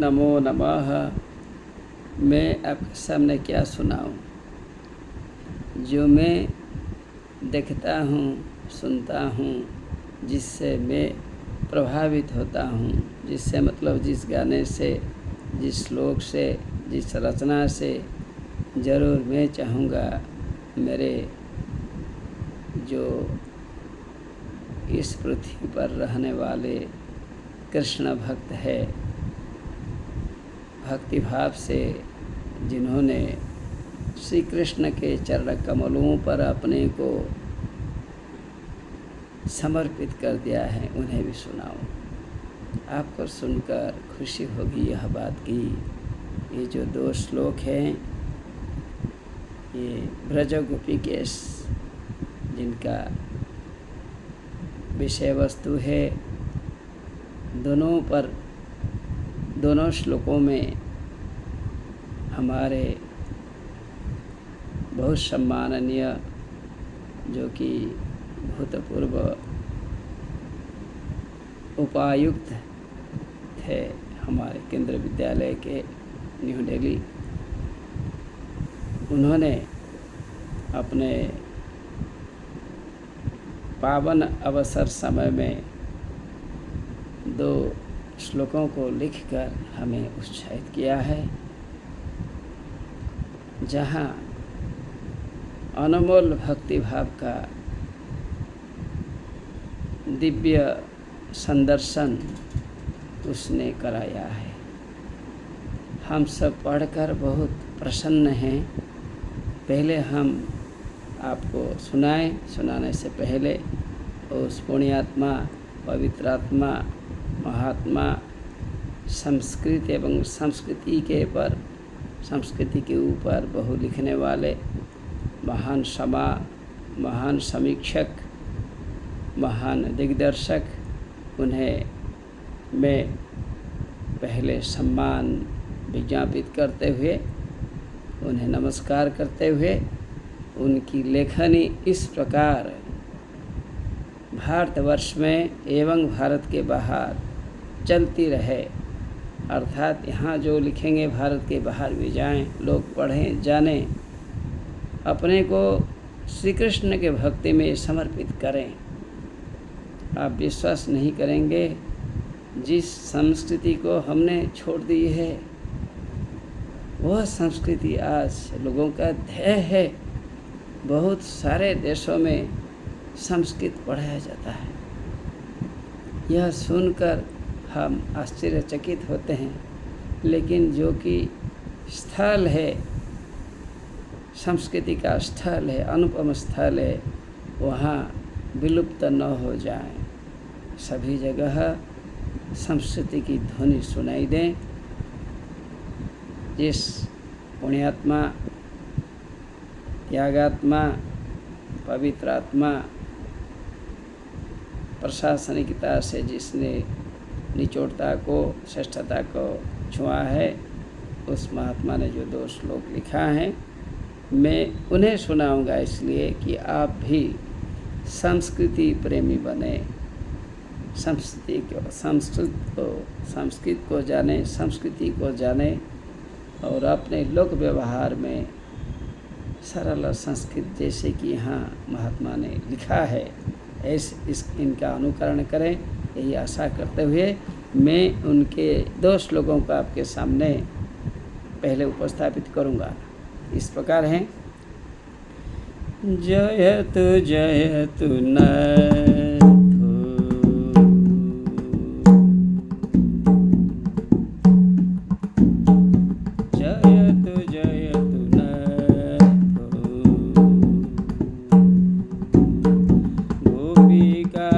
नमो नमः। मैं आपके सामने क्या सुनाऊं? जो मैं देखता हूँ, सुनता हूँ, जिससे मैं प्रभावित होता हूँ, जिससे मतलब जिस गाने से, जिस श्लोक से, जिस रचना से ज़रूर मैं चाहूँगा मेरे जो इस पृथ्वी पर रहने वाले कृष्ण भक्त है, भक्ति भाव से जिन्होंने श्री कृष्ण के चरण कमलों पर अपने को समर्पित कर दिया है, उन्हें भी सुनाऊं। आपको सुनकर खुशी होगी यह बात की ये जो 2 श्लोक हैं, ये ब्रज गोपीकेश जिनका विषय वस्तु है, दोनों श्लोकों में हमारे बहुत सम्माननीय जो कि भूतपूर्व उपायुक्त थे हमारे केंद्रीय विद्यालय के न्यू दिल्ली, उन्होंने अपने पावन अवसर समय में 2 श्लोकों को लिखकर हमें उत्साहित किया है, जहाँ अनमोल भक्ति भाव का दिव्य संदर्शन उसने कराया है। हम सब पढ़कर बहुत प्रसन्न हैं। पहले हम आपको सुनाने से पहले उस पुण्यात्मा, पवित्रात्मा, महात्मा, संस्कृत एवं संस्कृति के ऊपर बहु लिखने वाले महान समीक्षक, महान दिग्दर्शक, उन्हें मैं पहले सम्मान विज्ञापित करते हुए, उन्हें नमस्कार करते हुए, उनकी लेखनी इस प्रकार भारतवर्ष में एवं भारत के बाहर चलती रहे, अर्थात यहाँ जो लिखेंगे भारत के बाहर भी जाएं, लोग पढ़ें, जानें, अपने को श्री कृष्ण के भक्ति में समर्पित करें। आप विश्वास नहीं करेंगे, जिस संस्कृति को हमने छोड़ दी है, वह संस्कृति आज लोगों का ध्येय है। बहुत सारे देशों में संस्कृत पढ़ाया जाता है। यह सुनकर हम आश्चर्यचकित होते हैं, लेकिन जो कि स्थल है, संस्कृति का स्थल है, अनुपम स्थल है, वहाँ विलुप्त न हो जाए। सभी जगह संस्कृति की ध्वनि सुनाई दें। जिस पुण्यात्मा, त्यागात्मा, पवित्रात्मा, प्रशासनिकता से जिसने निचोड़ता को, श्रेष्ठता को छुआ है, उस महात्मा ने जो 2 श्लोक लिखा है, मैं उन्हें सुनाऊंगा इसलिए कि आप भी संस्कृति प्रेमी बने, संस्कृत को जाने, संस्कृति को जाने और अपने लोक व्यवहार में सरल संस्कृत जैसे कि यहाँ महात्मा ने लिखा है, इनका अनुकरण करें, यही आशा करते हुए मैं उनके 2 श्लोकों को आपके सामने पहले उपस्थापित करूँगा। इस प्रकार हैं। जयतु जयतु नाथो, जयतु जयतु नाथो, गोपिका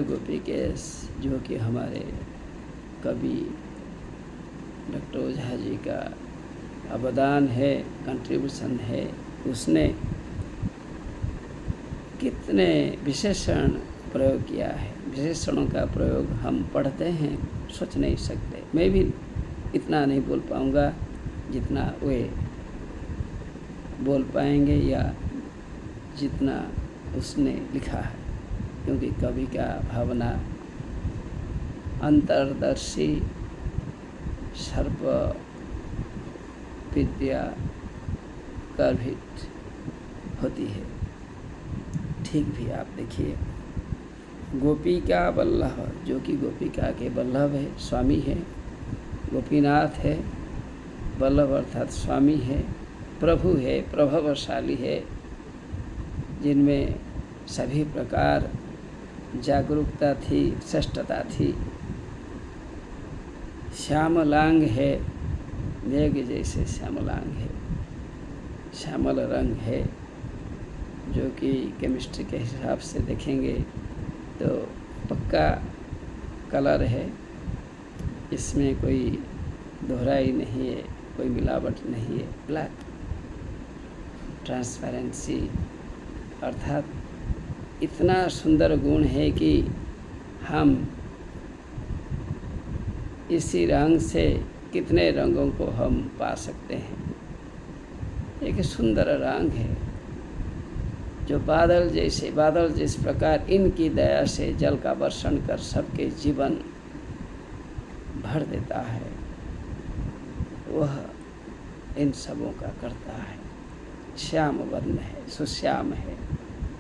गोपीकेश जो कि हमारे कवि डॉक्टर ओझा जी का अवदान है, कंट्रीब्यूशन है, उसने कितने विशेषण प्रयोग किया है। विशेषणों का प्रयोग हम पढ़ते हैं, सोच नहीं सकते। मैं भी इतना नहीं बोल पाऊँगा जितना वे बोल पाएंगे या जितना उसने लिखा है, क्योंकि कवि का भावना अंतर्दर्शी, सर्व विद्या गर्भित होती है। ठीक भी आप देखिए, गोपिका वल्लभ जो कि गोपिका के वल्लभ है, स्वामी है, गोपीनाथ है, वल्लभ अर्थात स्वामी है, प्रभु है, प्रभावशाली है, जिनमें सभी प्रकार जागरूकता थी, श्रेष्ठता थी। श्यामलांग है, मेघ जैसे श्यामलांग है, श्यामल रंग है, जो कि केमिस्ट्री के हिसाब से देखेंगे तो पक्का कलर है, इसमें कोई दोहराई नहीं है, कोई मिलावट नहीं है। ब्लैक ट्रांसपेरेंसी अर्थात इतना सुंदर गुण है कि हम इसी रंग से कितने रंगों को हम पा सकते हैं। एक सुंदर रंग है जो बादल जैसे, बादल जिस प्रकार इनकी दया से जल का वर्षण कर सबके जीवन भर देता है, वह इन सबों का करता है। श्याम वर्ण है, सुश्याम है,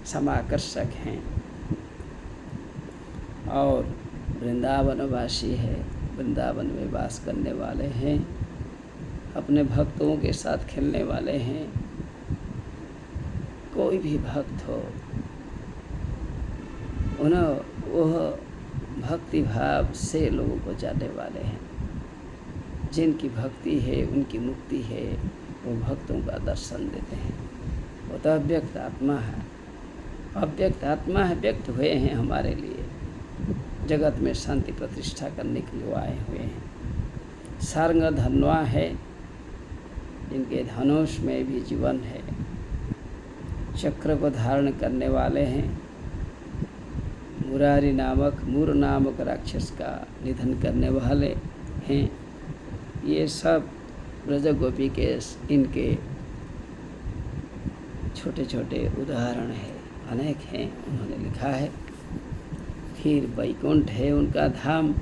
समाकर्षक हैं और वृंदावनवासी है, वृंदावन में वास करने वाले हैं, अपने भक्तों के साथ खेलने वाले हैं। कोई भी भक्त हो, उन्हें वह भक्ति भाव से लोगों को जानने वाले हैं। जिनकी भक्ति है, उनकी मुक्ति है, वो भक्तों का दर्शन देते हैं। वो तो अव्यक्त आत्मा है, अव्यक्त आत्मा है, व्यक्त हुए हैं हमारे लिए, जगत में शांति प्रतिष्ठा करने के लिए आए हुए हैं। सारंग धनवा है, जिनके धनुष में भी जीवन है, चक्र को धारण करने वाले हैं। मुरारी नामक, मूर नामक राक्षस का निधन करने वाले हैं। ये सब ब्रज गोपीकेश इनके छोटे छोटे उदाहरण है, अनेक हैं, उन्होंने लिखा है। फिर वैकुंठ है उनका धाम,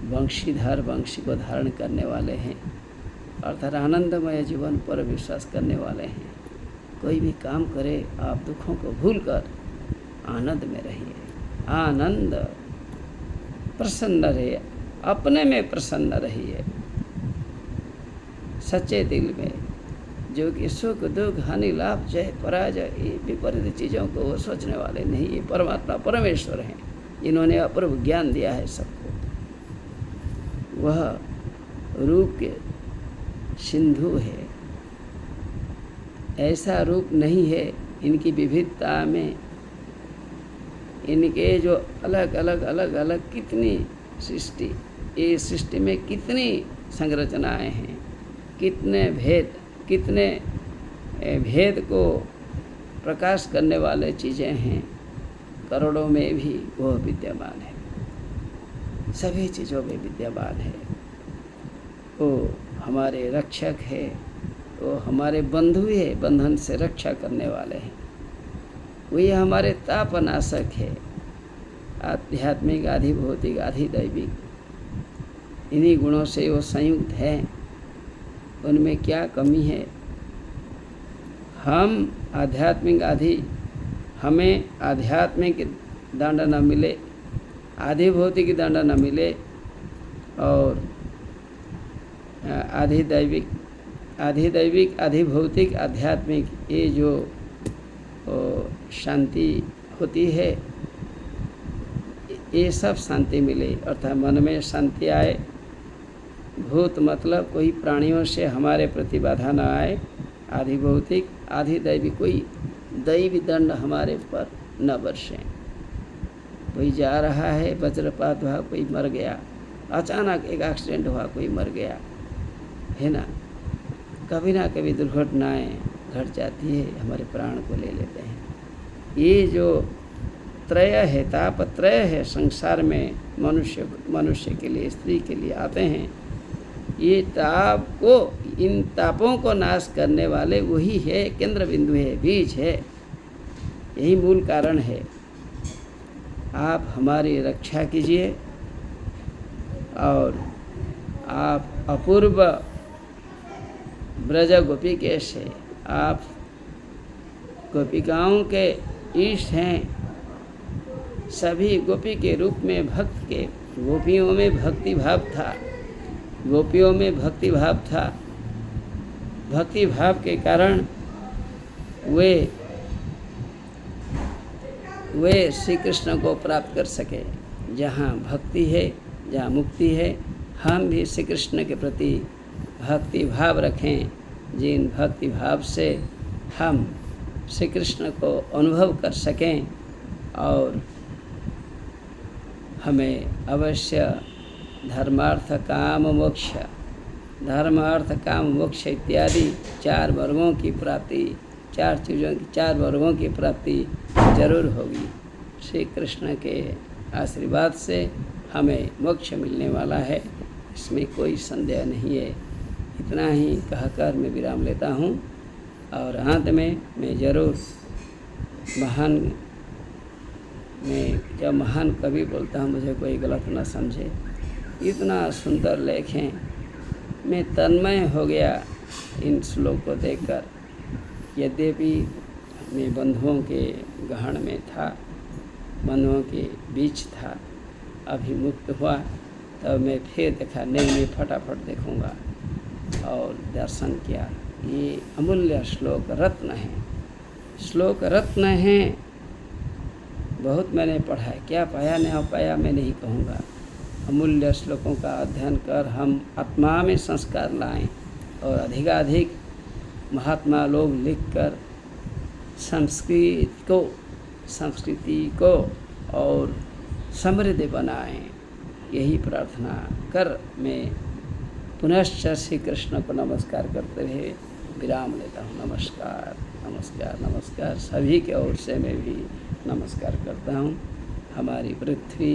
वंशीधर, वंशी को धारण करने वाले हैं, अर्थात आनंदमय जीवन पर विश्वास करने वाले हैं। कोई भी काम करे आप दुखों को भूलकर आनंद में रहिए, आनंद, प्रसन्न रहिए, अपने में प्रसन्न रहिए, सच्चे दिल में, जो कि सुख दुख हानि लाभ जय पराजय ये विपरीत चीज़ों को वो सोचने वाले नहीं। ये परमात्मा परमेश्वर हैं, इन्होंने अपूर्व ज्ञान दिया है सबको। वह रूप के सिंधु है, ऐसा रूप नहीं है। इनकी विविधता में, इनके जो अलग अलग अलग अलग कितनी सृष्टि, ये सृष्टि में कितनी संरचनाएं हैं, कितने भेद को प्रकाश करने वाले चीज़ें हैं, करोड़ों में भी वह विद्यमान है, सभी चीज़ों में विद्यमान है। वो हमारे रक्षक है, वो हमारे बंधु है, बंधन से रक्षा करने वाले हैं। वही हमारे तापनाशक है, आध्यात्मिक, आधि भौतिक, आधि दैविक। इन्हीं गुणों से वो संयुक्त है, उनमें क्या कमी है। हम आध्यात्मिक आधि, हमें आध्यात्मिक दंड न मिले, आधि भौतिक दंड न मिले, और आधि दैविक, आधि भौतिक, आध्यात्मिक, ये जो शांति होती है, ये सब शांति मिले, अर्थात मन में शांति आए। भूत मतलब कोई प्राणियों से हमारे प्रति बाधा न आए, आधि भौतिक, आधि दैविक, कोई दैवी दंड हमारे पर न बरसे। तो कोई जा रहा है, वज्रपात हुआ, कोई मर गया, अचानक एक एक्सीडेंट हुआ, कोई मर गया, है ना। कभी ना कभी दुर्घटनाएं घट जाती है, हमारे प्राण को ले लेते हैं। ये जो त्रय है, तापत्रय है संसार में, मनुष्य के लिए, स्त्री के लिए आते हैं, ये ताप को, इन तापों को नाश करने वाले वही है, केंद्र बिंदु है, बीज है, यही मूल कारण है। आप हमारी रक्षा कीजिए और आप अपूर्व ब्रज गोपीकेश है, आप गोपिकाओं के ईष्ट हैं, सभी गोपी के रूप में भक्त के, गोपियों में भक्ति भाव था, गोपियों में भक्ति भाव था। भक्ति भाव के कारण वे श्री कृष्ण को प्राप्त कर सके। जहाँ भक्ति है, जहाँ मुक्ति है, हम भी श्री कृष्ण के प्रति भक्ति भाव रखें, जिन भक्ति भाव से हम श्री कृष्ण को अनुभव कर सकें और हमें अवश्य धर्मार्थ काम मोक्ष, धर्म अर्थ काम मोक्ष इत्यादि 4 वर्गों की प्राप्ति, 4 चीज़ों की, 4 वर्गों की प्राप्ति जरूर होगी। श्री कृष्ण के आशीर्वाद से हमें मोक्ष मिलने वाला है, इसमें कोई संदेह नहीं है। इतना ही कहकर मैं विराम लेता हूँ और अंत में मैं ज़रूर जब महान कवि बोलता हूँ, मुझे कोई गलत ना समझे, इतना सुंदर लेख हैं, मैं तन्मय हो गया इन श्लोक को देखकर। यद्यपि मैं बंधुओं के गहन में था, बंधुओं के बीच था, अभी मुक्त हुआ, तब मैं फिर देखा, नहीं मैं फटाफट देखूँगा, और दर्शन किया। ये अमूल्य श्लोक रत्न है, श्लोक रत्न हैं। बहुत मैंने पढ़ा है, क्या पाया नहीं पाया मैं नहीं कहूँगा। अमूल्य श्लोकों का अध्ययन कर हम आत्मा में संस्कार लाएं और अधिकाधिक महात्मा लोग लिखकर संस्कृति को और समृद्ध बनाएं, यही प्रार्थना कर मैं पुनश्च श्री कृष्ण को नमस्कार करते हुए विराम लेता हूँ। नमस्कार नमस्कार नमस्कार, सभी के ओर से मैं भी नमस्कार करता हूँ। हमारी पृथ्वी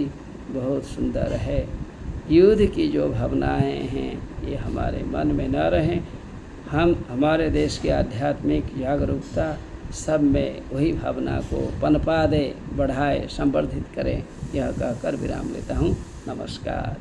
बहुत सुंदर है, युद्ध की जो भावनाएं हैं ये हमारे मन में न रहें, हम हमारे देश की आध्यात्मिक जागरूकता सब में वही भावना को पनपा दे, बढ़ाए, संवर्धित करें, यह कहकर विराम लेता हूँ। नमस्कार।